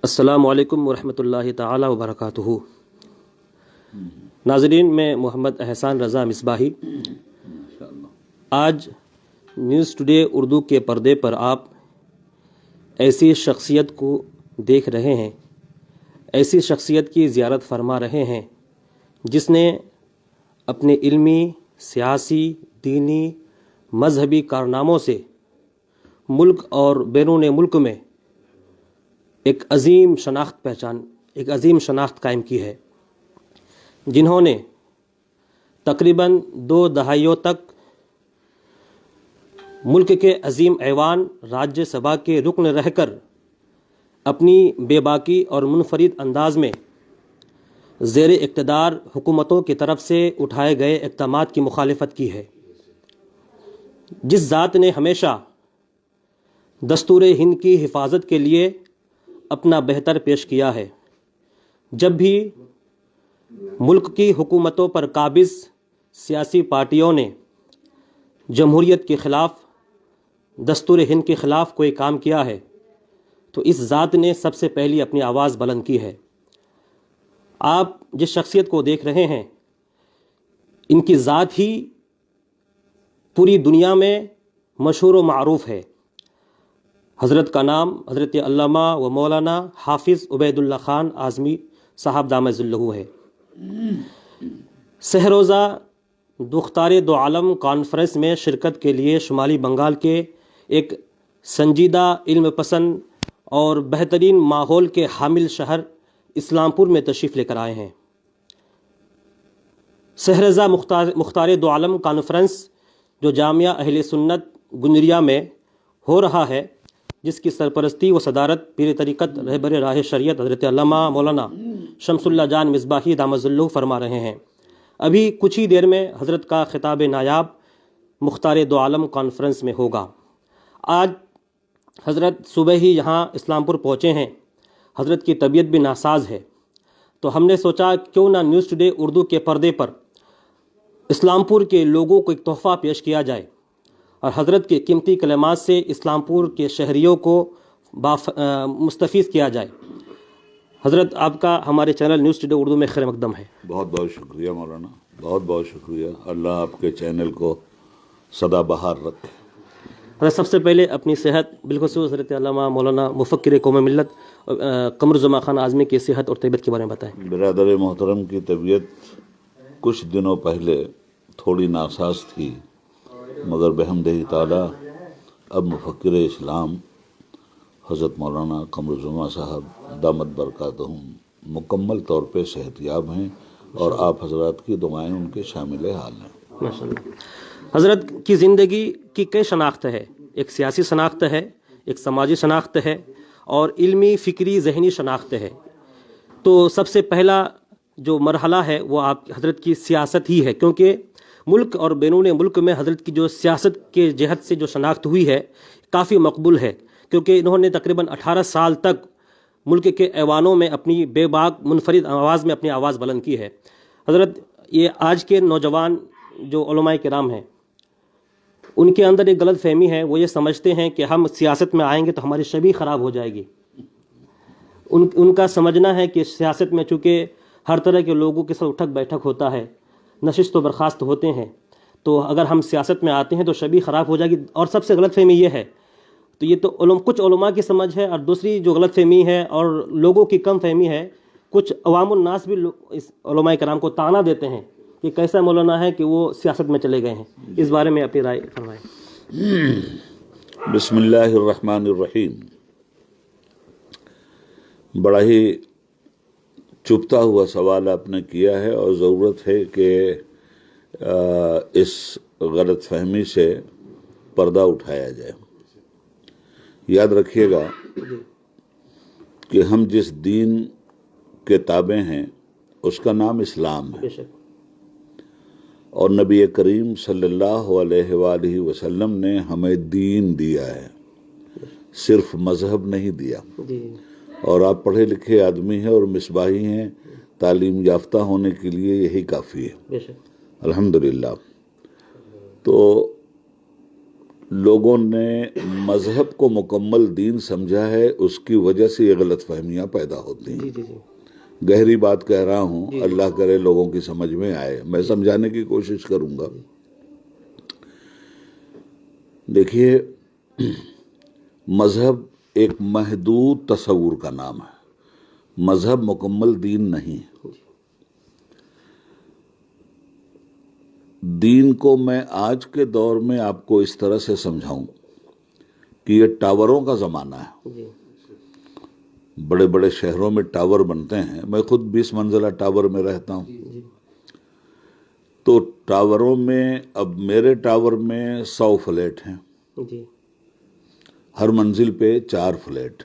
السلام علیکم ورحمۃ اللہ تعالی وبرکاتہ۔ ناظرین، میں محمد احسان رضا مصباحی آج نیوز ٹوڈے اردو کے پردے پر آپ ایسی شخصیت کو دیکھ رہے ہیں، ایسی شخصیت کی زیارت فرما رہے ہیں جس نے اپنے علمی، سیاسی، دینی، مذہبی کارناموں سے ملک اور بیرون ملک میں ایک عظیم شناخت قائم کی ہے، جنہوں نے تقریباً 2 دہائیوں تک ملک کے عظیم ایوان راجیہ سبھا کے رکن رہ کر اپنی بے باکی اور منفرد انداز میں زیر اقتدار حکومتوں کی طرف سے اٹھائے گئے اقدامات کی مخالفت کی ہے۔ جس ذات نے ہمیشہ دستور ہند کی حفاظت کے لیے اپنا بہتر پیش کیا ہے، جب بھی ملک کی حکومتوں پر قابض سیاسی پارٹیوں نے جمہوریت کے خلاف، دستور ہند کے خلاف کوئی کام کیا ہے تو اس ذات نے سب سے پہلی اپنی آواز بلند کی ہے۔ آپ جس شخصیت کو دیکھ رہے ہیں، ان کی ذات ہی پوری دنیا میں مشہور و معروف ہے۔ حضرت کا نام حضرت علامہ و مولانا حافظ عبید اللہ خان اعظمی صاحب دامت ظلہ ہے۔ سہ روزہ دختار دو عالم کانفرنس میں شرکت کے لیے شمالی بنگال کے ایک سنجیدہ، علم پسند اور بہترین ماحول کے حامل شہر اسلام پور میں تشریف لے کر آئے ہیں۔ سہ روزہ مختار دو عالم کانفرنس جو جامعہ اہل سنت گنجریا میں ہو رہا ہے، جس کی سرپرستی و صدارت پیر طریقت رہبر راہ شریعت حضرت علامہ مولانا شمس اللہ جان مصباحی دامت ظلہ فرما رہے ہیں۔ ابھی کچھ ہی دیر میں حضرت کا خطاب نایاب مختار دو عالم کانفرنس میں ہوگا۔ آج حضرت صبح ہی یہاں اسلام پور پہنچے ہیں، حضرت کی طبیعت بھی ناساز ہے، تو ہم نے سوچا کیوں نہ نیوز ٹوڈے اردو کے پردے پر اسلام پور کے لوگوں کو ایک تحفہ پیش کیا جائے اور حضرت کے قیمتی کلمات سے اسلام پور کے شہریوں کو مستفیض کیا جائے۔ حضرت، آپ کا ہمارے چینل نیوز ٹوڈے اردو میں خیر مقدم ہے۔ بہت بہت شکریہ مولانا، بہت بہت شکریہ۔ اللہ آپ کے چینل کو سدا بہار رکھے۔ حضرت، سب سے پہلے اپنی صحت، بالخصوص حضرت علامہ مولانا مفکر قوم ملت قمر الزمان خان اعظمی کی صحت اور طبیعت کے بارے میں بتائیں۔ برادر محترم کی طبیعت کچھ دنوں پہلے تھوڑی ناساز تھی، مگر بحمدہ تعالیٰ اب مفکر اسلام حضرت مولانا قمر الزمان صاحب دامت برکاتہم مکمل طور پہ صحت یاب ہیں، اور آپ حضرات کی دعائیں ان کے شامل حال ہیں۔ ماشاءاللہ۔ حضرت کی زندگی کی کئی شناخت ہے، ایک سیاسی شناخت ہے، ایک سماجی شناخت ہے اور علمی، فکری، ذہنی شناخت ہے۔ تو سب سے پہلا جو مرحلہ ہے وہ آپ حضرت کی سیاست ہی ہے، کیونکہ ملک اور بیرون ملک میں حضرت کی جو سیاست کے جہت سے جو شناخت ہوئی ہے کافی مقبول ہے، کیونکہ انہوں نے تقریباً 18 سال تک ملک کے ایوانوں میں اپنی بے باک منفرد آواز میں اپنی آواز بلند کی ہے۔ حضرت، یہ آج کے نوجوان جو علماء کرام ہیں، ان کے اندر ایک غلط فہمی ہے، وہ یہ سمجھتے ہیں کہ ہم سیاست میں آئیں گے تو ہماری شبیہ خراب ہو جائے گی۔ ان کا سمجھنا ہے کہ سیاست میں چونکہ ہر طرح کے لوگوں کے ساتھ اٹھک بیٹھک ہوتا ہے، نشست و برخاست ہوتے ہیں، تو اگر ہم سیاست میں آتے ہیں تو شبیہ خراب ہو جائے گی، اور سب سے غلط فہمی یہ ہے۔ تو یہ تو کچھ علماء کی سمجھ ہے، اور دوسری جو غلط فہمی ہے اور لوگوں کی کم فہمی ہے، کچھ عوام الناس بھی اس علماء کرام کو طعنہ دیتے ہیں کہ کیسا مولانا ہے کہ وہ سیاست میں چلے گئے ہیں۔ اس بارے میں اپنی رائے فرمائیں۔ بسم اللہ الرحمن الرحیم۔ بڑا ہی چبھتا ہوا سوال آپ نے کیا ہے، اور ضرورت ہے کہ اس غلط فہمی سے پردہ اٹھایا جائے۔ یاد رکھیے گا کہ ہم جس دین کے تابع ہیں اس کا نام اسلام ہے، اور نبی کریم صلی اللہ علیہ وآلہ وسلم نے ہمیں دین دیا ہے، صرف مذہب نہیں دیا۔ اور آپ پڑھے لکھے آدمی ہیں اور مصباحی ہیں، تعلیم یافتہ ہونے کے لیے یہی کافی ہے، الحمدللہ۔ تو لوگوں نے مذہب کو مکمل دین سمجھا ہے، اس کی وجہ سے یہ غلط فہمیاں پیدا ہوتی ہیں. گہری بات کہہ رہا ہوں، اللہ کرے لوگوں کی سمجھ میں آئے، میں سمجھانے کی کوشش کروں گا. دیکھیے، مذہب ایک محدود تصور کا نام ہے، مذہب مکمل دین نہیں. دین کو میں آج کے دور میں آپ کو اس طرح سے سمجھاؤں کہ یہ ٹاوروں کا زمانہ ہے. بڑے بڑے شہروں میں ٹاور بنتے ہیں، میں خود 20 منزلہ ٹاور میں رہتا ہوں. تو ٹاوروں میں، اب میرے ٹاور میں 100 فلیٹ ہیں، ہر منزل پہ 4 فلیٹ.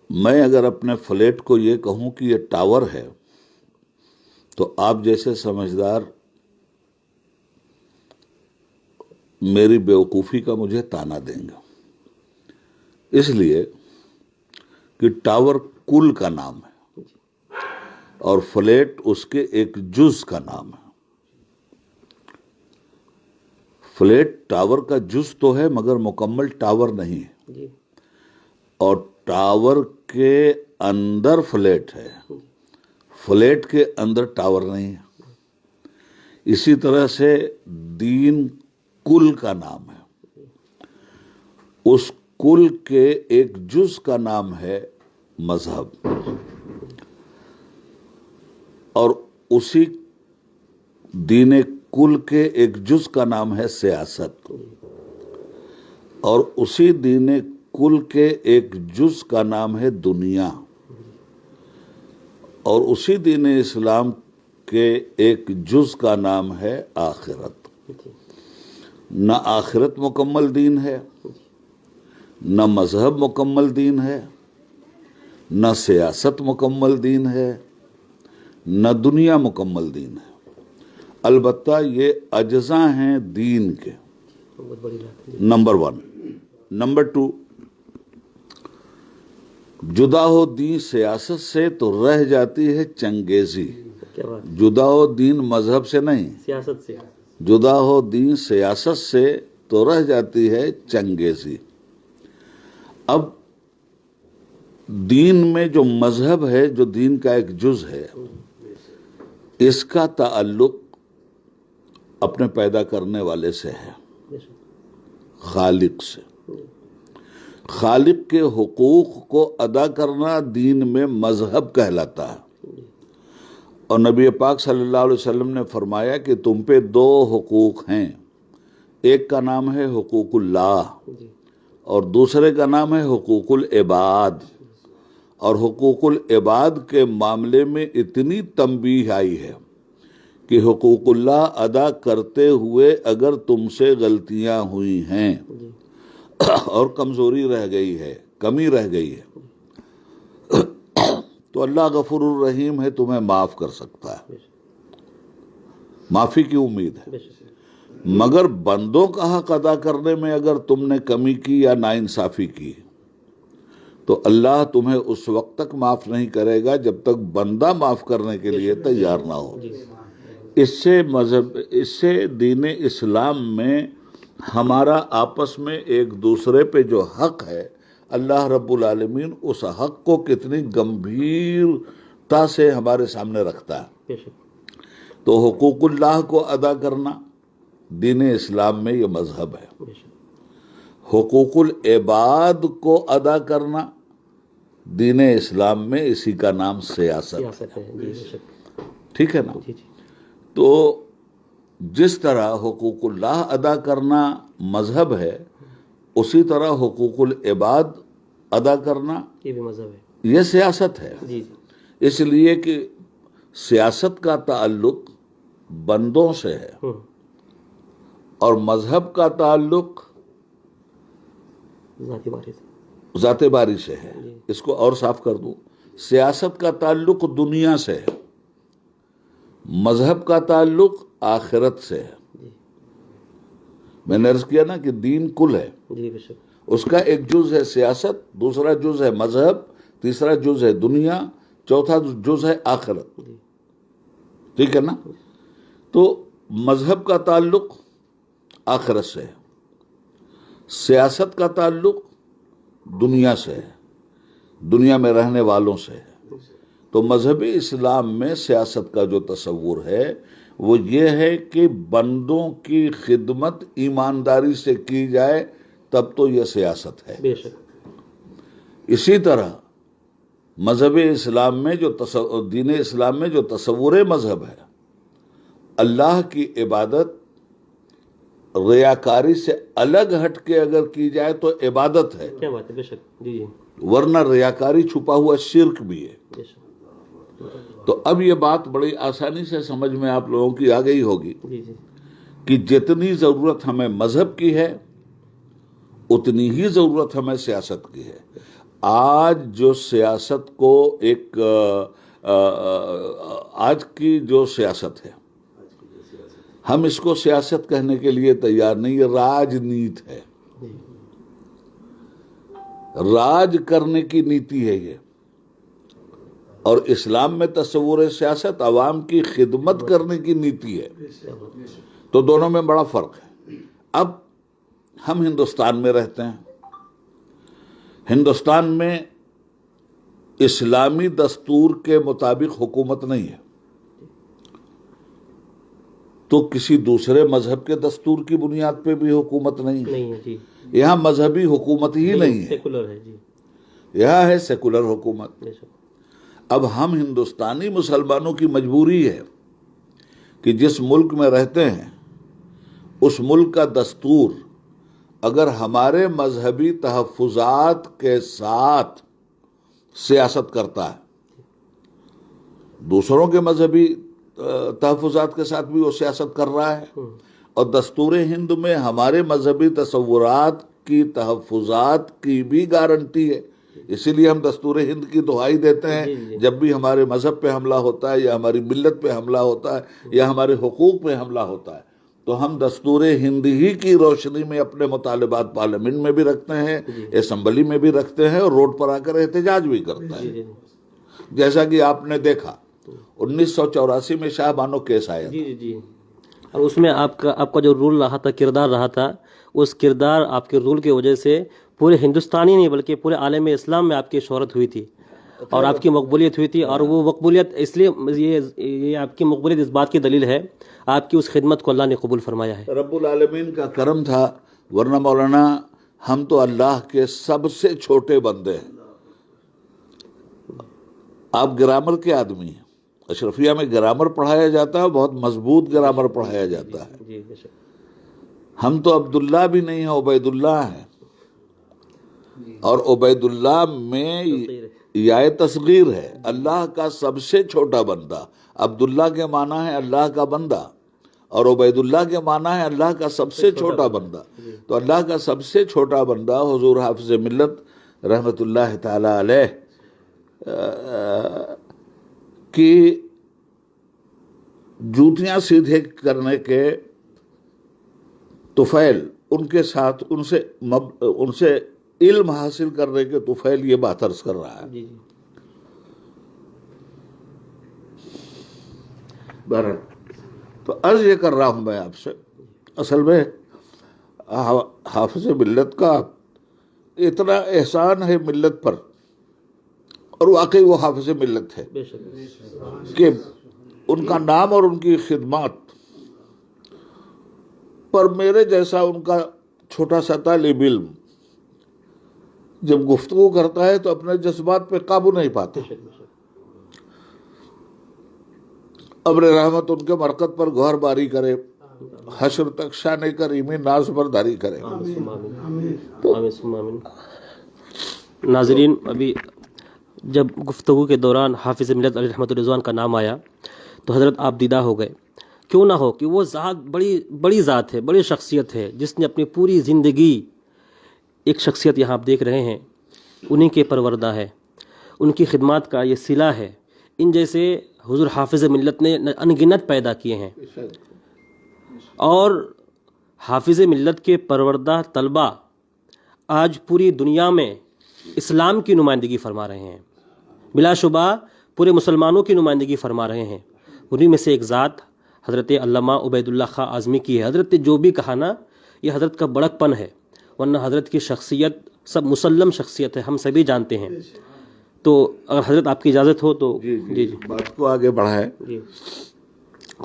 میں اگر اپنے فلیٹ کو یہ کہوں کہ یہ ٹاور ہے تو آپ جیسے سمجھدار میری بیوقوفی کا مجھے تانا دیں گے، اس لیے کہ ٹاور کل کا نام ہے اور فلیٹ اس کے ایک جز کا نام ہے. فلیٹ ٹاور کا جز تو ہے مگر مکمل ٹاور نہیں ہے، اور ٹاور کے اندر فلیٹ ہے، فلیٹ کے اندر ٹاور نہیں ہے. اسی طرح سے دین کل کا نام ہے، اس کل کے ایک جز کا نام ہے مذہب، اور اسی دین کل کے ایک جز کا نام ہے سیاست، اور اسی دین کل کے ایک جز کا نام ہے دنیا، اور اسی دین اسلام کے ایک جز کا نام ہے آخرت. نہ آخرت مکمل دین ہے، نہ مذہب مکمل دین ہے، نہ سیاست مکمل دین ہے، نہ دنیا مکمل دین ہے. البتہ یہ اجزاء ہیں دین کے، نمبر 1. نمبر 2، جدا ہو دین سیاست سے تو رہ جاتی ہے چنگیزی. جدا ہو دین مذہب سے نہیں، سیاست سے. جدا ہو دین سیاست سے تو رہ جاتی ہے چنگیزی. اب دین میں جو مذہب ہے، جو دین کا ایک جز ہے، اس کا تعلق اپنے پیدا کرنے والے سے ہے، خالق سے. خالق کے حقوق کو ادا کرنا دین میں مذہب کہلاتا ہے. اور نبی پاک صلی اللہ علیہ وسلم نے فرمایا کہ تم پہ 2 حقوق ہیں، ایک کا نام ہے حقوق اللہ اور دوسرے کا نام ہے حقوق العباد. اور حقوق العباد کے معاملے میں اتنی تنبیہ آئی ہے کہ حقوق اللہ ادا کرتے ہوئے اگر تم سے غلطیاں ہوئی ہیں اور کمزوری رہ گئی ہے، کمی رہ گئی ہے، تو اللہ غفور الرحیم ہے، تمہیں معاف کر سکتا ہے، معافی کی امید ہے. مگر بندوں کا حق ادا کرنے میں اگر تم نے کمی کی یا ناانصافی کی تو اللہ تمہیں اس وقت تک معاف نہیں کرے گا جب تک بندہ معاف کرنے کے لیے تیار نہ ہو. اس سے دین اسلام میں ہمارا آپس میں ایک دوسرے پہ جو حق ہے، اللہ رب العالمین اس حق کو کتنی گمبھیرتا سے ہمارے سامنے رکھتا ہے. تو حقوق اللہ کو ادا کرنا دین اسلام میں یہ مذہب ہے. حقوق العباد کو ادا کرنا دین اسلام میں اسی کا نام سیاست ہے. ٹھیک ہے نا؟ تو جس طرح حقوق اللہ ادا کرنا مذہب ہے، اسی طرح حقوق العباد ادا کرنا یہ بھی مذہب ہے، یہ سیاست ہے. اس لیے کہ سیاست کا تعلق بندوں سے ہے اور مذہب کا تعلق ذات باری سے ہے. اس کو اور صاف کر دوں، سیاست کا تعلق دنیا سے ہے، مذہب کا تعلق آخرت سے ہے. میں نے عرض کیا نا کہ دین کل ہے، اس کا ایک جز ہے سیاست، دوسرا جز ہے مذہب، تیسرا جز ہے دنیا، چوتھا جز ہے آخرت. ٹھیک ہے نا؟ تو مذہب کا تعلق آخرت سے ہے، سیاست کا تعلق دنیا سے ہے، دنیا میں رہنے والوں سے ہے۔ تو مذہبی اسلام میں سیاست کا جو تصور ہے وہ یہ ہے کہ بندوں کی خدمت ایمانداری سے کی جائے، تب تو یہ سیاست ہے۔ بے شک۔ اسی طرح مذہب اسلام میں دین اسلام میں جو تصور مذہب ہے، اللہ کی عبادت ریاکاری سے الگ ہٹ کے اگر کی جائے تو عبادت ہے، کیا بات ہے، بے شک، جی جی، ورنہ ریاکاری چھپا ہوا شرک بھی ہے۔ بے شک، تو اب یہ بات بڑی آسانی سے سمجھ میں آپ لوگوں کی آ گئی ہوگی جی جی، کہ جتنی ضرورت ہمیں مذہب کی ہے اتنی ہی ضرورت ہمیں سیاست کی ہے۔ آج جو سیاست کو آج کی جو سیاست ہے، ہم اس کو سیاست کہنے کے لیے تیار نہیں، یہ راجنیت ہے، راج کرنے کی نیتی ہے یہ۔ اور اسلام میں تصور سیاست عوام کی خدمت کرنے کی نیتی ہے، تو دونوں میں بڑا فرق ہے۔ اب ہم ہندوستان میں رہتے ہیں، ہندوستان میں اسلامی دستور کے مطابق حکومت نہیں ہے، تو کسی دوسرے مذہب کے دستور کی بنیاد پہ بھی حکومت نہیں ہے۔ جی، یہاں مذہبی حکومت ہی نہیں ہے، سیکولر ہے، جی، یہاں ہے سیکولر حکومت۔ بے شک، اب ہم ہندوستانی مسلمانوں کی مجبوری ہے کہ جس ملک میں رہتے ہیں اس ملک کا دستور اگر ہمارے مذہبی تحفظات کے ساتھ سیاست کرتا ہے، دوسروں کے مذہبی تحفظات کے ساتھ بھی وہ سیاست کر رہا ہے، اور دستور ہند میں ہمارے مذہبی تصورات کی تحفظات کی بھی گارنٹی ہے۔ اسی لیے ہم دستور ہند کی دہائی دیتے ہیں جب بھی ہمارے مذہب پہ حملہ ہوتا ہے یا ہماری ملت پہ حملہ ہوتا ہے یا ہمارے حقوق پہ حملہ ہوتا ہے، تو ہم دستور ہند ہی کی روشنی میں اپنے مطالبات پارلیمنٹ میں بھی رکھتے ہیں، اسمبلی میں بھی رکھتے ہیں، اور روڈ پر آ کر احتجاج بھی کرتے ہیں۔ جیسا کہ آپ نے دیکھا 1984 میں شاہ بانو کیس آیا، جی جی، اور اس میں آپ کا جو رول رہا تھا، کردار رہا تھا، اس کردار آپ کے رول کی وجہ سے پورے ہندوستانی نہیں بلکہ پورے عالم اسلام میں آپ کی شہرت ہوئی تھی اور آپ کی مقبولیت ہوئی تھی، اور وہ مقبولیت اس لیے یہ آپ کی مقبولیت اس بات کی دلیل ہے آپ کی اس خدمت کو اللہ نے قبول فرمایا ہے۔ رب العالمین کا کرم تھا، ورنہ مولانا ہم تو اللہ کے سب سے چھوٹے بندے ہیں۔ آپ گرامر کے آدمی ہیں، اشرفیہ میں گرامر پڑھایا جاتا ہے، بہت مضبوط گرامر پڑھایا جاتا ہے۔ جی، بے شک، ہم تو عبداللہ بھی نہیں ہیں، عبید اللہ ہیں، اور عبید اللہ میں یا تصغیر ہے، اللہ کا سب سے چھوٹا بندہ۔ عبداللہ کے معنی ہے اللہ کا بندہ، اور عبید اللہ کے معنی ہے اللہ کا سب سے چھوٹا بندہ۔ تو اللہ کا سب سے چھوٹا بندہ حضور حافظ ملت رحمت اللہ تعالی علیہ کی جوتیاں سیدھے کرنے کے طفیل، ان کے ساتھ ان سے علم حاصل کرنے کے طفیل یہ بات عرض کر رہا ہے۔ جی جی، بہرحال تو عرض یہ کر رہا ہوں میں آپ سے، اصل میں حافظ ملت کا اتنا احسان ہے ملت پر، اور واقعی وہ حافظ ملت ہے بے شک، کہ ان کا نام اور ان کی خدمات پر میرے جیسا ان کا چھوٹا سا طالب علم جب گفتگو کرتا ہے تو اپنے جذبات پہ قابو نہیں پاتا۔ ابر رحمت ان کے مرکز پر گوہر باری کرے، حشر تک شان کریمی ناز برداری کرے۔ ناظرین، ابھی جب گفتگو کے دوران حافظ ملت علیہ رحمۃ الرضوان کا نام آیا تو حضرت آپ دیدہ ہو گئے۔ کیوں نہ ہو کہ وہ ذات بڑی ذات ہے، بڑی شخصیت ہے، جس نے اپنی پوری زندگی، ایک شخصیت یہاں آپ دیکھ رہے ہیں انہی کے پروردہ ہے، ان کی خدمات کا یہ صلہ ہے۔ ان جیسے حضور حافظ ملت نے انگنت پیدا کیے ہیں، اور حافظ ملت کے پروردہ طلبہ آج پوری دنیا میں اسلام کی نمائندگی فرما رہے ہیں، بلا شبہ پورے مسلمانوں کی نمائندگی فرما رہے ہیں۔ انہی میں سے ایک ذات حضرت علامہ عبید اللہ خاں اعظمی کی ہے. حضرت نے جو بھی کہا نا یہ حضرت کا بڑک پن ہے, ورنہ حضرت کی شخصیت سب مسلم شخصیت ہے, ہم سبھی جانتے ہیں. تو اگر حضرت آپ کی اجازت ہو تو جی بات کو آگے بڑھائیں.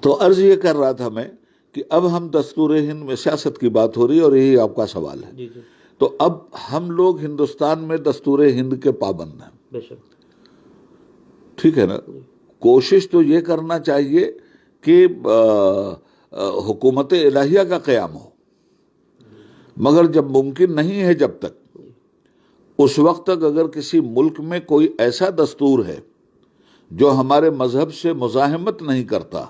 تو عرض یہ کر رہا تھا میں کہ اب ہم دستور ہند میں سیاست کی بات ہو رہی ہے اور یہی آپ کا سوال ہے. تو اب ہم لوگ ہندوستان میں دستور ہند کے پابند ہیں. بے شک. ٹھیک ہے نا. کوشش تو یہ کرنا چاہیے کہ حکومت الہیہ کا قیام ہو, مگر جب ممکن نہیں ہے جب تک, اس وقت تک اگر کسی ملک میں کوئی ایسا دستور ہے جو ہمارے مذہب سے مزاحمت نہیں کرتا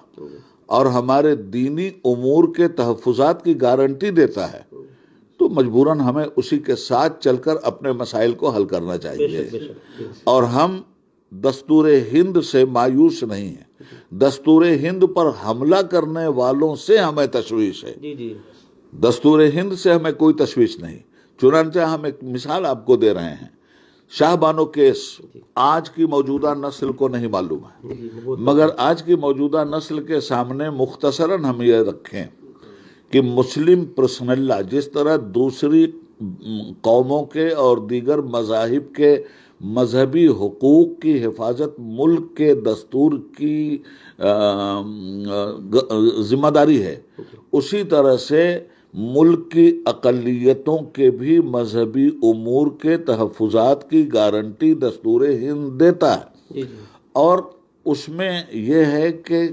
اور ہمارے دینی امور کے تحفظات کی گارنٹی دیتا ہے, تو مجبوراً ہمیں اسی کے ساتھ چل کر اپنے مسائل کو حل کرنا چاہیے. اور ہم دستور ہند سے مایوس نہیں ہیں. دستور ہند پر حملہ کرنے والوں سے ہمیں تشویش ہے, دستور ہند سے ہمیں کوئی تشویش نہیں. چنانچہ ہم ایک مثال آپ کو دے رہے ہیں. شاہ بانو کیس آج کی موجودہ نسل کو نہیں معلوم ہے, مگر آج کی موجودہ نسل کے سامنے مختصراً ہم یہ رکھیں کہ مسلم پرسنل لا جس طرح دوسری قوموں کے اور دیگر مذاہب کے مذہبی حقوق کی حفاظت ملک کے دستور کی ذمہ داری ہے, اسی طرح سے ملک کی اقلیتوں کے بھی مذہبی امور کے تحفظات کی گارنٹی دستور ہند دیتا ہے. اور اس میں یہ ہے کہ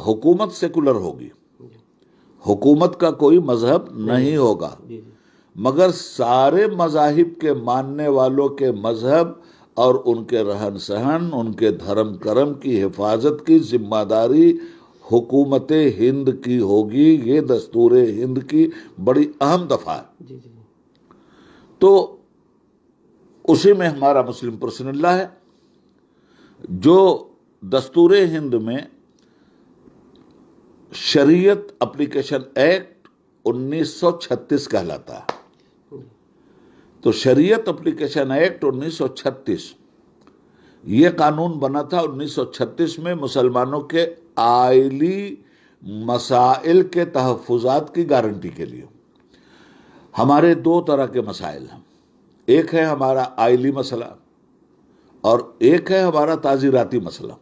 حکومت سیکولر ہوگی, حکومت کا کوئی مذہب نہیں ہوگا, مگر سارے مذاہب کے ماننے والوں کے مذہب اور ان کے رہن سہن, ان کے دھرم کرم کی حفاظت کی ذمہ داری حکومت ہند کی ہوگی. یہ دستور ہند کی بڑی اہم دفعہ ہے. تو اسی میں ہمارا مسلم پرسنل لا ہے جو دستور ہند میں شریعت اپلیکیشن ایکٹ 1936 کہلاتا ہے. تو شریعت اپلیکیشن ایکٹ 1936 یہ قانون بنا تھا 1936 میں ایسلمانوں کے آئلی مسائل کے تحفظات کی گارنٹی کے لیے. ہمارے دو طرح کے مسائل ہیں, ایک ہے ہمارا آئلی مسئلہ اور ایک ہے ہمارا تعزیراتی مسئلہ.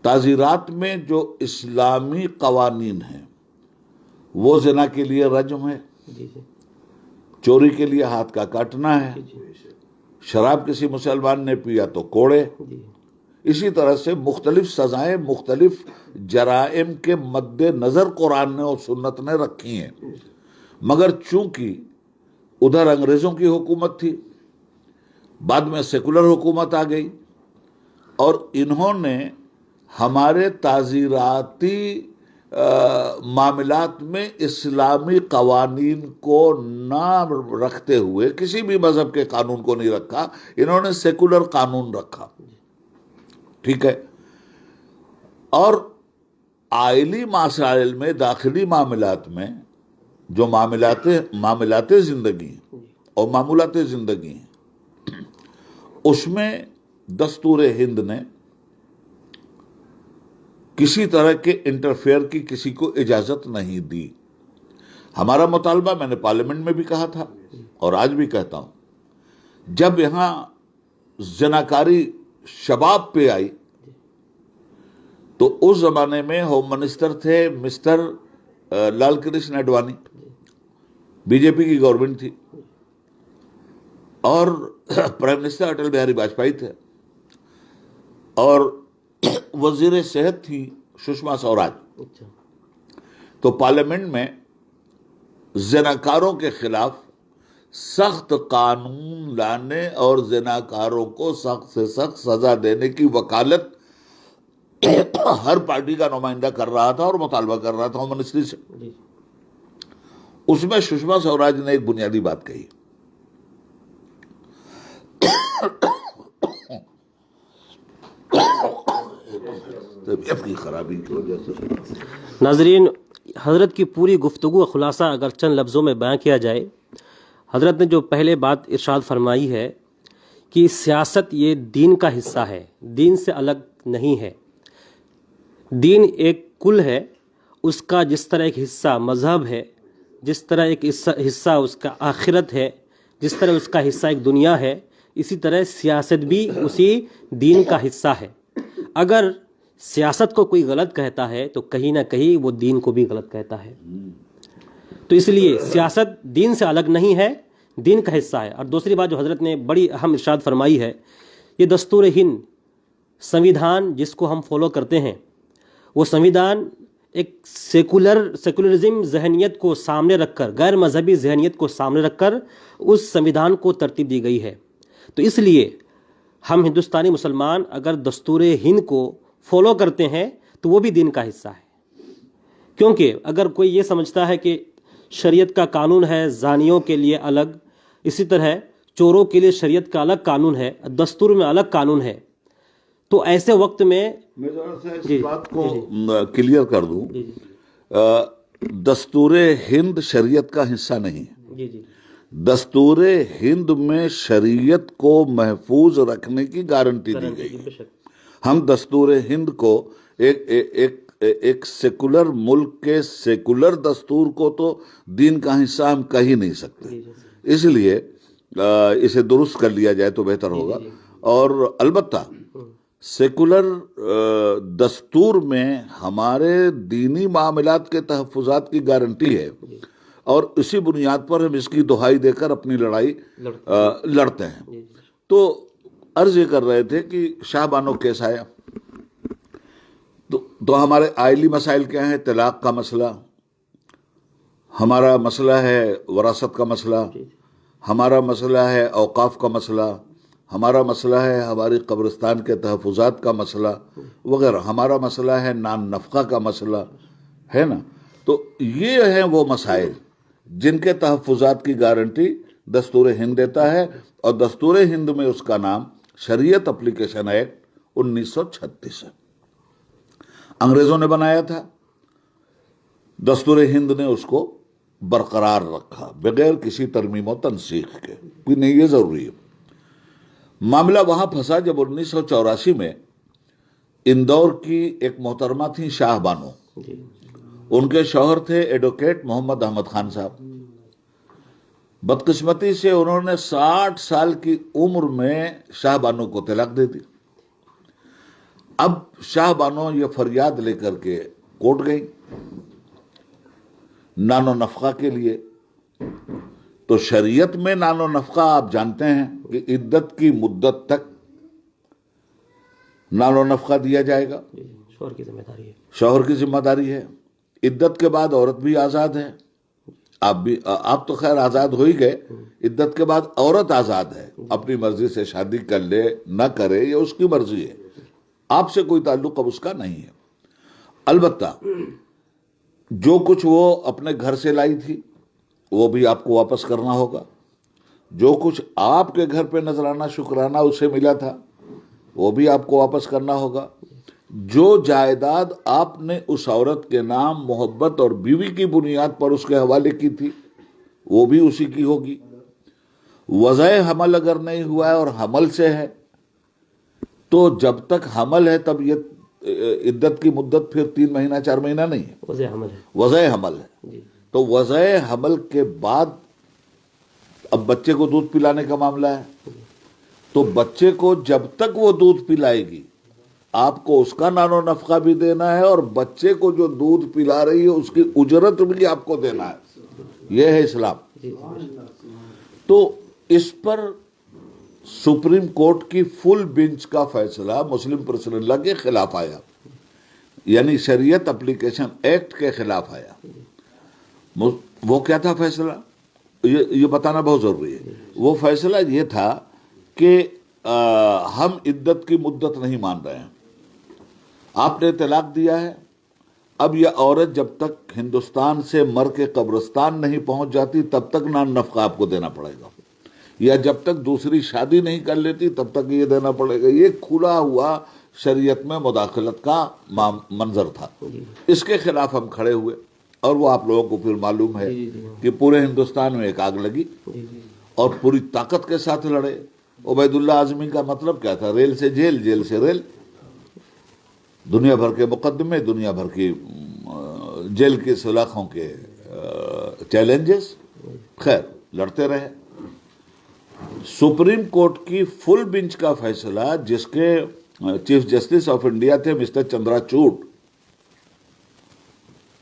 تعزیرات میں جو اسلامی قوانین ہیں وہ زنا کے لیے رجم ہے, چوری کے لیے ہاتھ کا کاٹنا ہے, شراب کسی مسلمان نے پیا تو کوڑے. اسی طرح سے مختلف سزائیں مختلف جرائم کے مد نظر قرآن نے اور سنت نے رکھی ہیں. مگر چونکہ ادھر انگریزوں کی حکومت تھی, بعد میں سیکولر حکومت آ گئی, اور انہوں نے ہمارے تعزیراتی معاملات میں اسلامی قوانین کو نہ رکھتے ہوئے, کسی بھی مذہب کے قانون کو نہیں رکھا, انہوں نے سیکولر قانون رکھا. ٹھیک ہے. اور آئلی مسائل میں, داخلی معاملات میں جو معاملات زندگی ہیں اور معمولات زندگی ہیں, اس میں دستور ہند نے کسی طرح کے انٹرفیئر کی کسی کو اجازت نہیں دی. ہمارا مطالبہ میں نے پارلیمنٹ میں بھی کہا تھا اور آج بھی کہتا ہوں, جب یہاں زناکاری شباب پہ آئی تو اس زمانے میں ہوم منسٹر تھے مسٹر لال کرشن اڈوانی, بی جے پی کی گورنمنٹ تھی, اور پرائم منسٹر اٹل بہاری واجپئی تھے, اور وزیر صحت تھی سشما سوراج. تو پارلیمنٹ میں زناکاروں کے خلاف سخت قانون لانے اور زناکاروں کو سخت سے سخت سزا دینے کی وکالت ہر پارٹی کا نمائندہ کر رہا تھا اور مطالبہ کر رہا تھا ہوم منسٹری سے. اس میں سشما سوراج نے ایک بنیادی بات کہی, طبیعت کی خرابی کی وجہ سے. ناظرین, حضرت کی پوری گفتگو کا خلاصہ اگر چند لفظوں میں بیان کیا جائے, حضرت نے جو پہلے بات ارشاد فرمائی ہے کہ سیاست یہ دین کا حصہ ہے, دین سے الگ نہیں ہے. دین ایک کل ہے اس کا جس طرح ایک حصہ مذہب ہے، جس طرح ایک حصہ اس کا آخرت ہے، جس طرح اس کا حصہ ایک دنیا ہے، اسی طرح سیاست بھی اسی دین کا حصہ ہے۔ اگر سیاست کو کوئی غلط کہتا ہے تو کہیں نہ کہیں وہ دین کو بھی غلط کہتا ہے۔ تو اس لیے سیاست دین سے الگ نہیں ہے، دین کا حصہ ہے۔ اور دوسری بات جو حضرت نے بڑی اہم ارشاد فرمائی ہے، یہ دستور ہند سنویدھان جس کو ہم فالو کرتے ہیں، وہ سنویدھان ایک سیکولرزم ذہنیت کو سامنے رکھ کر، غیر مذہبی ذہنیت کو سامنے رکھ کر اس سنویدھان کو ترتیب دی گئی ہے۔ تو اس لیے ہم ہندوستانی مسلمان اگر دستور ہند کو فالو کرتے ہیں تو وہ بھی دین کا حصہ ہے، کیونکہ اگر کوئی یہ سمجھتا ہے کہ شریعت کا قانون ہے زانیوں کے لیے الگ، اسی طرح چوروں کے لیے شریعت کا الگ قانون ہے، دستور میں الگ قانون ہے، تو ایسے وقت میں ذرا سا اس بات کو کلیئر کر دوں، دستور ہند شریعت کا حصہ نہیں ہے۔ دستور ہند میں شریعت کو محفوظ رکھنے کی گارنٹی دی گئی ہے۔ ہم دستور ہند کو ایک سیکولر ملک کے سیکولر دستور کو تو دین کا حصہ ہم کہہ ہی نہیں سکتے، اس لیے اسے درست کر لیا جائے تو بہتر ہوگا۔ اور البتہ سیکولر دستور میں ہمارے دینی معاملات کے تحفظات کی گارنٹی ہے، اور اسی بنیاد پر ہم اس کی دہائی دے کر اپنی لڑائی لڑتے ہیں۔ تو عرض یہ کر رہے تھے کہ شاہ بانو کیس آیا، تو ہمارے آئلی مسائل کیا ہیں؟ طلاق کا مسئلہ، ہمارا مسئلہ ہے وراثت کا مسئلہ، ہمارا مسئلہ ہے اوقاف کا مسئلہ، ہمارا مسئلہ ہے ہماری قبرستان کے تحفظات کا مسئلہ وغیرہ، ہمارا مسئلہ ہے نان نفقہ کا مسئلہ ہے نا۔ تو یہ ہیں وہ مسائل جن کے تحفظات کی گارنٹی دستور ہند دیتا ہے، اور دستور ہند میں اس کا نام شریعت اپلیکیشن ایکٹ 1936 ہے۔ انگریزوں نے بنایا تھا، دستور ہند نے اس کو برقرار رکھا بغیر کسی ترمیم و تنسیخ کے، کہ نہیں یہ ضروری ہے۔ معاملہ وہاں پھنسا جب 1984 میں اندور کی ایک محترمہ تھی شاہ بانو، ان کے شوہر تھے ایڈوکیٹ محمد احمد خان صاحب۔ بدقسمتی سے انہوں نے 60 سال کی عمر میں شاہ بانو کو طلاق دے دی۔ اب شاہ بانو یہ فریاد لے کر کے کورٹ گئی نان و نفقہ کے لیے۔ تو شریعت میں نان و نفقہ آپ جانتے ہیں کہ عدت کی مدت تک نان و نفقہ دیا جائے گا، شوہر کی ذمہ داری ہے، شوہر کی ذمہ داری ہے۔ عدت کے بعد عورت بھی آزاد ہے، آپ تو خیر آزاد ہو ہی گئے، عدت کے بعد عورت آزاد ہے، اپنی مرضی سے شادی کر لے نہ کرے یہ اس کی مرضی ہے، آپ سے کوئی تعلق اب اس کا نہیں ہے۔ البتہ جو کچھ وہ اپنے گھر سے لائی تھی وہ بھی آپ کو واپس کرنا ہوگا، جو کچھ آپ کے گھر پہ نذرانہ شکرانہ اسے ملا تھا وہ بھی آپ کو واپس کرنا ہوگا، جو جائیداد آپ نے اس عورت کے نام محبت اور بیوی کی بنیاد پر اس کے حوالے کی تھی وہ بھی اسی کی ہوگی۔ وضع حمل اگر نہیں ہوا ہے اور حمل سے ہے تو جب تک حمل ہے تب یہ عدت کی مدت پھر 3 مہینہ 4 مہینہ نہیں ہے، وضع حمل ہے، وضع حمل ہے۔ تو وضع حمل کے بعد اب بچے کو دودھ پلانے کا معاملہ ہے، تو بچے کو جب تک وہ دودھ پلائے گی آپ کو اس کا نان و نفقہ بھی دینا ہے، اور بچے کو جو دودھ پلا رہی ہے اس کی اجرت بھی آپ کو دینا ہے۔ یہ ہے اسلام۔ تو اس پر سپریم کورٹ کی فل بینچ کا فیصلہ مسلم پرسنل لا کے خلاف آیا، یعنی شریعت اپلیکیشن ایکٹ کے خلاف آیا۔ وہ کیا تھا فیصلہ؟ یہ بتانا بہت ضروری ہے۔ وہ فیصلہ یہ تھا کہ ہم عدت کی مدت نہیں مان رہے ہیں، آپ نے طلاق دیا ہے، اب یہ عورت جب تک ہندوستان سے مر کے قبرستان نہیں پہنچ جاتی تب تک نان نفقہ آپ کو دینا پڑے گا، یا جب تک دوسری شادی نہیں کر لیتی تب تک یہ دینا پڑے گا۔ یہ کھلا ہوا شریعت میں مداخلت کا منظر تھا، اس کے خلاف ہم کھڑے ہوئے، اور وہ آپ لوگوں کو پھر معلوم ہے کہ پورے ہندوستان میں ایک آگ لگی اور پوری طاقت کے ساتھ لڑے۔ عبید اللہ اعظمی کا مطلب کیا تھا؟ ریل سے جیل، جیل سے ریل۔ دنیا بھر کے مقدمے، دنیا بھر کی جیل کی سلاخوں کے چیلنجز، خیر لڑتے رہے۔ سپریم کورٹ کی فل بینچ کا فیصلہ، جس کے چیف جسٹس آف انڈیا تھے مسٹر چندراچوڈ،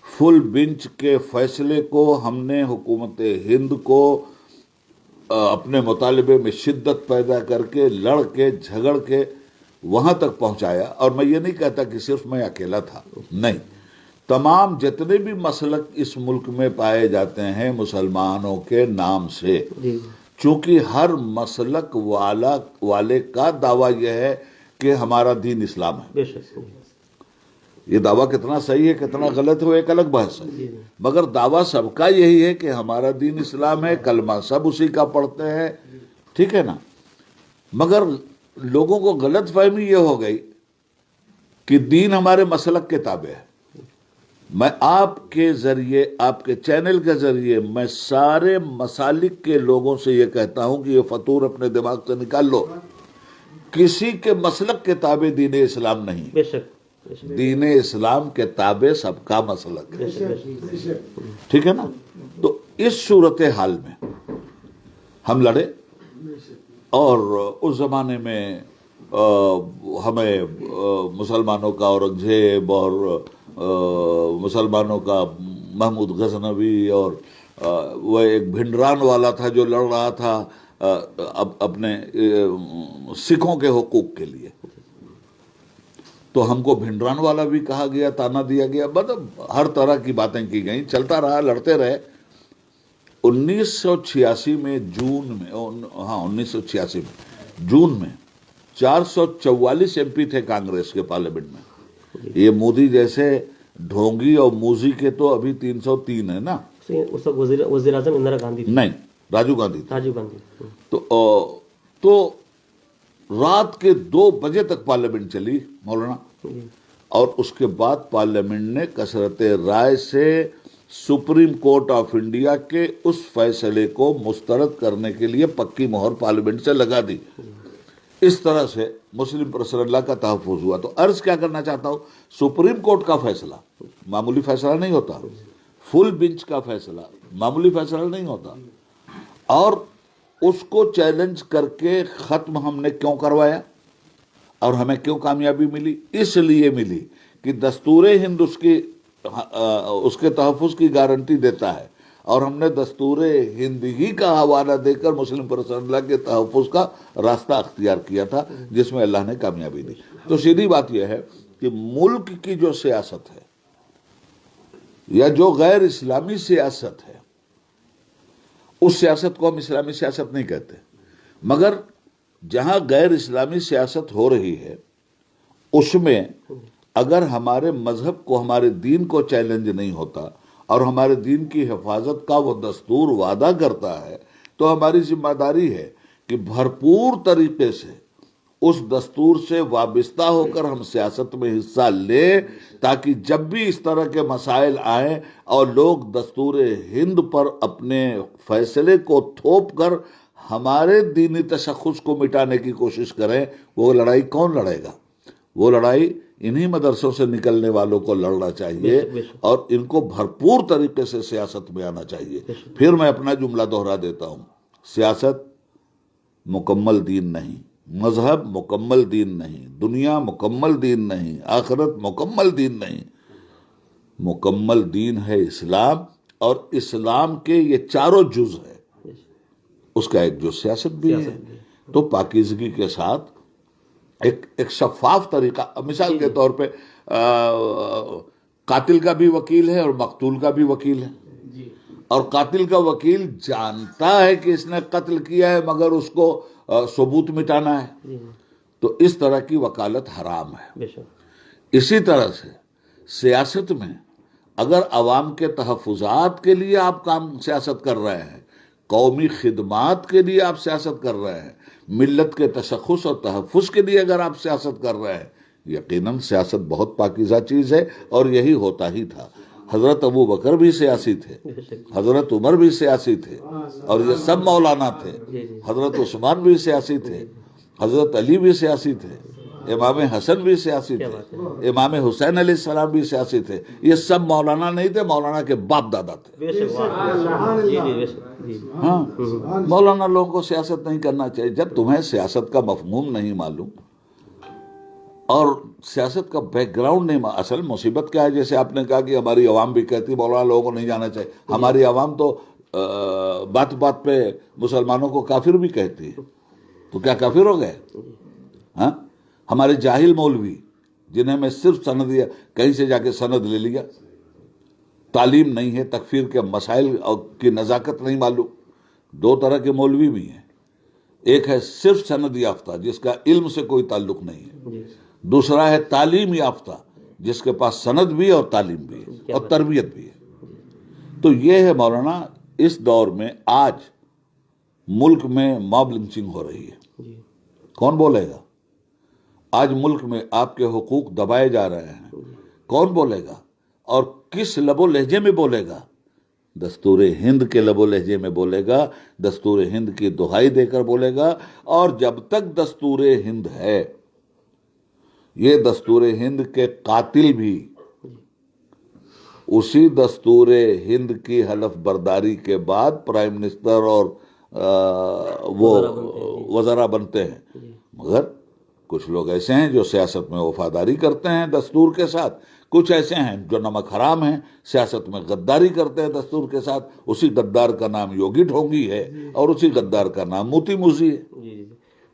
فل بینچ کے فیصلے کو ہم نے حکومت ہند کو اپنے مطالبے میں شدت پیدا کر کے، لڑ کے، جھگڑ کے وہاں تک پہنچایا۔ اور میں یہ نہیں کہتا کہ صرف میں اکیلا تھا، نہیں، تمام جتنے بھی مسلک اس ملک میں پائے جاتے ہیں مسلمانوں کے نام سے، چونکہ ہر مسلک والے کا دعویٰ یہ ہے کہ ہمارا دین اسلام ہے۔ یہ دعویٰ کتنا صحیح ہے کتنا غلط ہے وہ ایک الگ بحث ہے، مگر دعویٰ سب کا یہی ہے کہ ہمارا دین اسلام ہے، کلمہ سب اسی کا پڑھتے ہیں، ٹھیک ہے نا۔ مگر لوگوں کو غلط فہمی یہ ہو گئی کہ دین ہمارے مسلک کے تابع ہے۔ میں آپ کے ذریعے، آپ کے چینل کے ذریعے میں سارے مسالک کے لوگوں سے یہ کہتا ہوں کہ یہ فطور اپنے دماغ سے نکال لو، کسی کے مسلک کے تابع دین اسلام نہیں، بے شک دین اسلام کے تابع سب کا مسلک ہے، ٹھیک ہے نا۔ تو اس صورتحال میں ہم لڑے، اور اس زمانے میں ہمیں مسلمانوں کا اورنگزیب اور مسلمانوں کا محمود غزنوی اور وہ ایک بھنڈران والا تھا جو لڑ رہا تھا اپنے سکھوں کے حقوق کے لیے، تو ہم کو بھنڈران والا بھی کہا گیا، تانا دیا گیا، مطلب ہر طرح کی باتیں کی گئیں، چلتا رہا، لڑتے رہے۔ 1986 میں جون میں، 1986 میں جون میں 444 ایم پی تھے کانگریس کے پارلیمنٹ میں۔ یہ مودی جیسے ڈھونگی اور موزی کے تو ابھی 303 ہے نا۔ اس وقت وزیر اعظم اندرا گاندھی تھی، نہیں، راجیو گاندھی تھے۔ راجیو گاندھی۔ تو رات کے 2 بجے تک پارلیمنٹ چلی مولانا، اور اس کے بعد پارلیمنٹ نے کثرت رائے سے سپریم کورٹ آف انڈیا کے اس فیصلے کو مسترد کرنے کے لیے پکی مہر پارلیمنٹ سے لگا دی۔ اس طرح سے مسلم پرسنل لا کا تحفظ ہوا۔ تو عرض کیا کرنا چاہتا ہوں، سپریم کورٹ کا فیصلہ معمولی فیصلہ نہیں ہوتا، فل بینچ کا فیصلہ معمولی فیصلہ نہیں ہوتا، اور اس کو چیلنج کر کے ختم ہم نے کیوں کروایا اور ہمیں کیوں کامیابی ملی؟ اس لیے ملی کہ دستور ہند اس کے تحفظ کی گارنٹی دیتا ہے، اور ہم نے دستور ہند ہی کا حوالہ دے کر مسلم پرسنل لا کے تحفظ کا راستہ اختیار کیا تھا، جس میں اللہ نے کامیابی دی۔ تو سیدھی بات یہ ہے کہ ملک کی جو سیاست ہے یا جو غیر اسلامی سیاست ہے، اس سیاست کو ہم اسلامی سیاست نہیں کہتے، مگر جہاں غیر اسلامی سیاست ہو رہی ہے اس میں اگر ہمارے مذہب کو، ہمارے دین کو چیلنج نہیں ہوتا اور ہمارے دین کی حفاظت کا وہ دستور وعدہ کرتا ہے، تو ہماری ذمہ داری ہے کہ بھرپور طریقے سے اس دستور سے وابستہ ہو کر ہم سیاست میں حصہ لیں، تاکہ جب بھی اس طرح کے مسائل آئیں اور لوگ دستور ہند پر اپنے فیصلے کو تھوپ کر ہمارے دینی تشخص کو مٹانے کی کوشش کریں، وہ لڑائی کون لڑے گا؟ وہ لڑائی انہی مدرسوں سے نکلنے والوں کو لڑنا چاہیے، اور ان کو بھرپور طریقے سے سیاست میں آنا چاہیے۔ پھر میں اپنا جملہ دہرا دیتا ہوں، سیاست مکمل دین نہیں، مذہب مکمل دین نہیں، دنیا مکمل دین نہیں، آخرت مکمل دین نہیں، مکمل دین ہے اسلام، اور اسلام کے یہ چاروں جز ہے، اس کا ایک جز سیاست بھی ہے۔ تو پاکیزگی کے ساتھ ایک شفاف طریقہ، مثال کے طور پہ قاتل کا بھی وکیل ہے اور مقتول کا بھی وکیل ہے، اور قاتل کا وکیل جانتا ہے کہ اس نے قتل کیا ہے مگر اس کو ثبوت مٹانا ہے، تو اس طرح کی وکالت حرام ہے۔ اسی طرح سے سیاست میں اگر عوام کے تحفظات کے لیے آپ سیاست کر رہے ہیں، قومی خدمات کے لیے آپ سیاست کر رہے ہیں، ملت کے تشخص اور تحفظ کے لیے اگر آپ سیاست کر رہے ہیں، یقیناً سیاست بہت پاکیزہ چیز ہے، اور یہی ہوتا ہی تھا۔ حضرت ابو بکر بھی سیاسی تھے، حضرت عمر بھی سیاسی تھے، اور یہ سب مولانا تھے، حضرت عثمان بھی سیاسی تھے، حضرت علی بھی سیاسی تھے، امام حسن بھی سیاسی تھے، امام حسین علیہ السلام بھی سیاسی تھے، یہ سب مولانا نہیں تھے، مولانا کے باپ دادا تھے۔ ہاں، مولانا لوگوں کو سیاست نہیں کرنا چاہیے۔ جب تمہیں سیاست کا مفہوم نہیں معلوم اور سیاست کا بیک گراؤنڈ نہیں، اصل مصیبت کیا ہے، جیسے آپ نے کہا کہ ہماری عوام بھی کہتی مولانا لوگوں کو نہیں جانا چاہیے، ہماری عوام تو بات بات پہ مسلمانوں کو کافر بھی کہتی ہے، تو کیا کافر ہو گئے؟ ہاں، ہمارے جاہل مولوی جنہیں میں صرف سند دیا، کہیں سے جا کے سند لے لیا، تعلیم نہیں ہے، تکفیر کے مسائل کی نزاکت نہیں معلوم۔ دو طرح کے مولوی بھی ہیں، ایک ہے صرف سند یافتہ جس کا علم سے کوئی تعلق نہیں ہے، دوسرا ہے تعلیم یافتہ جس کے پاس سند بھی اور تعلیم بھی ہے اور تربیت بھی ہے۔ تو یہ ہے مولانا، اس دور میں آج ملک میں ماب لنچنگ ہو رہی ہے، کون بولے گا؟ آج ملک میں آپ کے حقوق دبائے جا رہے ہیں، کون بولے گا؟ اور کس لب و لہجے میں بولے گا؟ دستور ہند کے لب و لہجے میں بولے گا، دستور ہند کی دہائی دے کر بولے گا۔ اور جب تک دستور ہند ہے، یہ دستور ہند کے قاتل بھی اسی دستور ہند کی حلف برداری کے بعد پرائم منسٹر اور وہ وزراء بنتے ہیں، مگر کچھ لوگ ایسے ہیں جو سیاست میں وفاداری کرتے ہیں دستور کے ساتھ، کچھ ایسے ہیں جو نمک حرام ہیں، سیاست میں غداری کرتے ہیں دستور کے ساتھ۔ اسی غدار کا نام یوگی ڈھونگی ہے اور اسی غدار کا نام موتی موسی ہے۔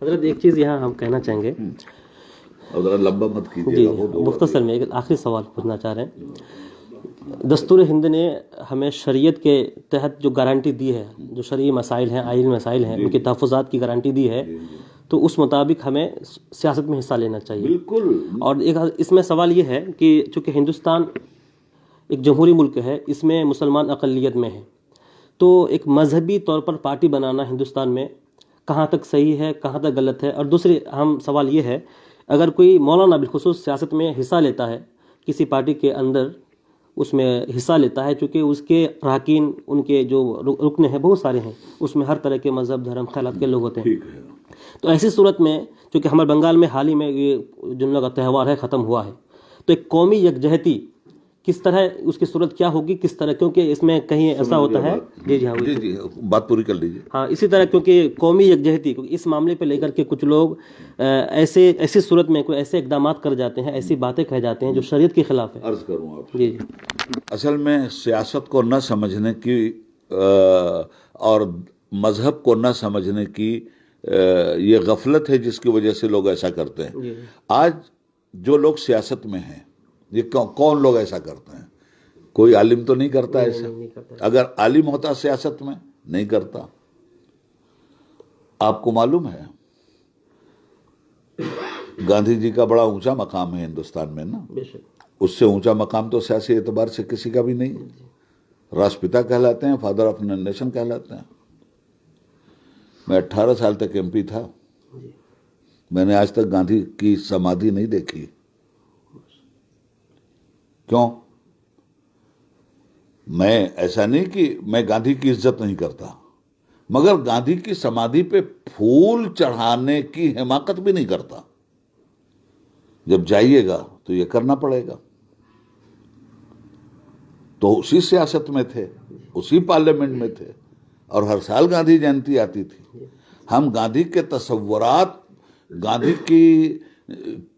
حضرت ایک چیز یہاں ہم کہنا چاہیں گے، ذرا لمبا مت کیجیے جی گا، مختصر میں ایک آخری سوال پوچھنا چاہ رہے ہیں۔ دستور ہند نے ہمیں شریعت کے تحت جو گارنٹی دی ہے، جو شرعی مسائل ہیں، آئینی مسائل ہیں، ان کے تحفظات کی گارنٹی دی ہے، تو اس مطابق ہمیں سیاست میں حصہ لینا چاہیے۔ بالکل۔ اور ایک اس میں سوال یہ ہے کہ چونکہ ہندوستان ایک جمہوری ملک ہے، اس میں مسلمان اقلیت میں ہے، تو ایک مذہبی طور پر پارٹی بنانا ہندوستان میں کہاں تک صحیح ہے، کہاں تک غلط ہے؟ اور دوسری اہم سوال یہ ہے، اگر کوئی مولانا بالخصوص سیاست میں حصہ لیتا ہے، کسی پارٹی کے اندر اس میں حصہ لیتا ہے، چونکہ اس کے اراکین، ان کے جو رکن ہیں بہت سارے ہیں، اس میں ہر طرح کے مذہب، دھرم، خیالات کے لوگ ہوتے ہیں، تو ایسی صورت میں چونکہ ہمارے بنگال میں حال ہی میں یہ جمعہ کا تہوار ہے ختم ہوا ہے، تو ایک قومی یکجہتی کس طرح اس کی صورت کیا ہوگی، کس طرح، کیونکہ اس میں کہیں ایسا ہوتا ہے، جی ہاں جی بات پوری کر لیجیے۔ ہاں، اسی طرح کیونکہ قومی یکجہتی، کیونکہ اس معاملے پہ لے کر کے کچھ لوگ ایسی صورت میں کوئی ایسے اقدامات کر جاتے ہیں، ایسی باتیں کہہ جاتے ہیں جو شریعت کے خلاف ہے۔ عرض کروں آپ، جی اصل میں سیاست کو نہ سمجھنے کی اور مذہب کو نہ سمجھنے کی یہ غفلت ہے جس کی وجہ سے لوگ ایسا کرتے ہیں۔ آج جو لوگ سیاست میں ہیں، یہ کون لوگ ایسا کرتے ہیں؟ کوئی عالم تو نہیں کرتا ایسا، اگر عالم ہوتا سیاست میں نہیں کرتا۔ آپ کو معلوم ہے گاندھی جی کا بڑا اونچا مقام ہے ہندوستان میں نا، اس سے اونچا مقام تو سیاسی اعتبار سے کسی کا بھی نہیں ہے۔ راشٹرپتا کہلاتے ہیں، فادر آف نیشن کہلاتے ہیں۔ میں 18 سال تک ایم پی تھا، میں نے آج تک گاندھی کی سمادھی نہیں دیکھی۔ کیوں؟ میں ایسا نہیں کہ میں گاندھی کی عزت نہیں کرتا، مگر گاندھی کی سمادھی پہ پھول چڑھانے کی حماقت بھی نہیں کرتا۔ جب جائیے گا تو یہ کرنا پڑے گا۔ تو اسی سیاست میں تھے، اسی پارلیمنٹ میں تھے، اور ہر سال گاندھی جینتی آتی تھی۔ ہم گاندھی کے تصورات، گاندھی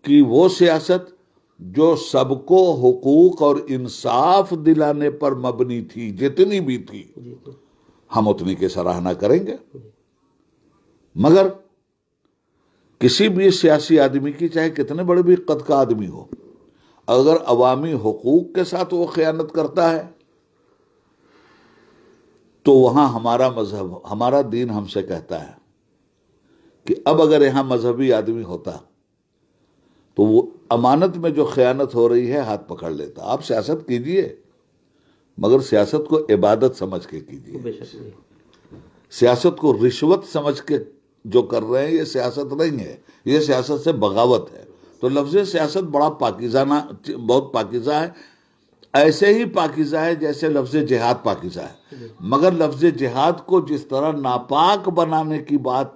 کی وہ سیاست جو سب کو حقوق اور انصاف دلانے پر مبنی تھی، جتنی بھی تھی، ہم اتنی کی سراہنا کریں گے۔ مگر کسی بھی سیاسی آدمی کی، چاہے کتنے بڑے بھی قد کا آدمی ہو، اگر عوامی حقوق کے ساتھ وہ خیانت کرتا ہے تو وہاں ہمارا مذہب، ہمارا دین ہم سے کہتا ہے کہ اب اگر یہاں مذہبی آدمی ہوتا تو وہ امانت میں جو خیانت ہو رہی ہے ہاتھ پکڑ لیتا۔ آپ سیاست کیجئے، مگر سیاست کو عبادت سمجھ کے کیجئے۔ سیاست کو رشوت سمجھ کے جو کر رہے ہیں، یہ سیاست نہیں ہے، یہ سیاست سے بغاوت ہے۔ تو لفظ سیاست بڑا پاکیزانہ، بہت پاکیزہ ہے، ایسے ہی پاکیزہ ہے جیسے لفظ جہاد پاکیزہ ہے۔ مگر لفظ جہاد کو جس طرح ناپاک بنانے کی بات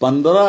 15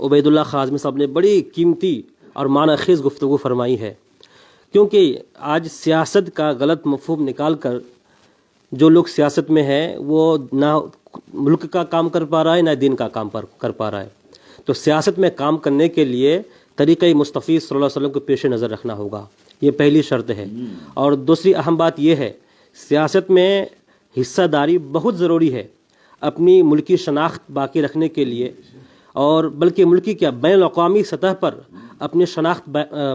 عبید اللہ خان اعظمی صاحب نے بڑی قیمتی اور معنی خیز گفتگو فرمائی ہے، کیونکہ آج سیاست کا غلط مفہوم نکال کر جو لوگ سیاست میں ہے وہ نہ ملک کا کام کر پا رہا ہے نہ دین کا کام کر پا رہا ہے. تو سیاست میں کام کرنے کے لیے طریقہ مصطفی صلی اللہ علیہ وسلم کو پیش نظر رکھنا ہوگا، یہ پہلی شرط ہے. اور دوسری اہم بات یہ ہے، سیاست میں حصہ داری بہت ضروری ہے اپنی ملکی شناخت باقی رکھنے کے لیے، اور بلکہ ملکی کیا بین الاقوامی سطح پر اپنی شناخت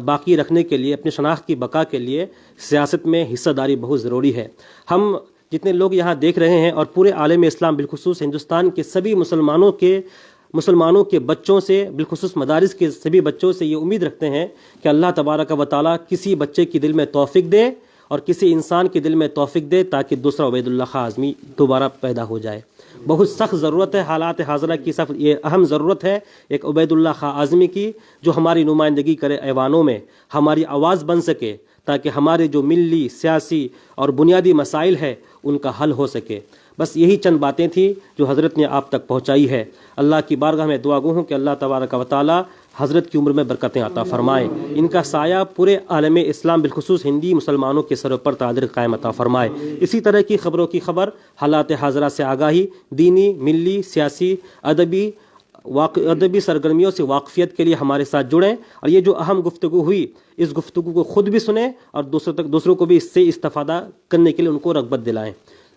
باقی رکھنے کے لیے، اپنی شناخت کی بقا کے لیے سیاست میں حصہ داری بہت ضروری ہے. ہم جتنے لوگ یہاں دیکھ رہے ہیں اور پورے عالم اسلام بالخصوص ہندوستان کے سبھی مسلمانوں کے بچوں سے، بالخصوص مدارس کے سبھی بچوں سے یہ امید رکھتے ہیں کہ اللہ تبارک و تعالیٰ کسی بچے کی دل میں توفیق دے اور کسی انسان کے دل میں توفیق دے تاکہ دوسرا عبید اللہ خان اعظمی دوبارہ پیدا ہو جائے. بہت سخت ضرورت ہے حالات حاضرہ کی، سخت یہ اہم ضرورت ہے ایک عبید اللہ خان اعظمی کی جو ہماری نمائندگی کرے ایوانوں میں، ہماری آواز بن سکے تاکہ ہمارے جو ملی، سیاسی اور بنیادی مسائل ہے ان کا حل ہو سکے. بس یہی چند باتیں تھیں جو حضرت نے آپ تک پہنچائی ہے. اللہ کی بارگاہ میں دعا گو ہوں کہ اللہ تبارک و تعالی حضرت کی عمر میں برکتیں عطا فرمائے، ان کا سایہ پورے عالم اسلام بالخصوص ہندی مسلمانوں کے سروں پر تعدر قائم عطا فرمائے. اسی طرح کی خبروں کی خبر، حالات حاضرہ سے آگاہی، دینی، ملی، سیاسی، ادبی سرگرمیوں سے واقفیت کے لیے ہمارے ساتھ جڑیں، اور یہ جو اہم گفتگو ہوئی اس گفتگو کو خود بھی سنیں اور دوسروں کو بھی اس سے استفادہ کرنے کے لیے ان کو رغبت دلائیں.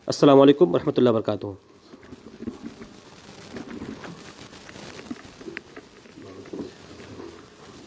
السلام علیکم ورحمۃ اللہ وبرکاتہ.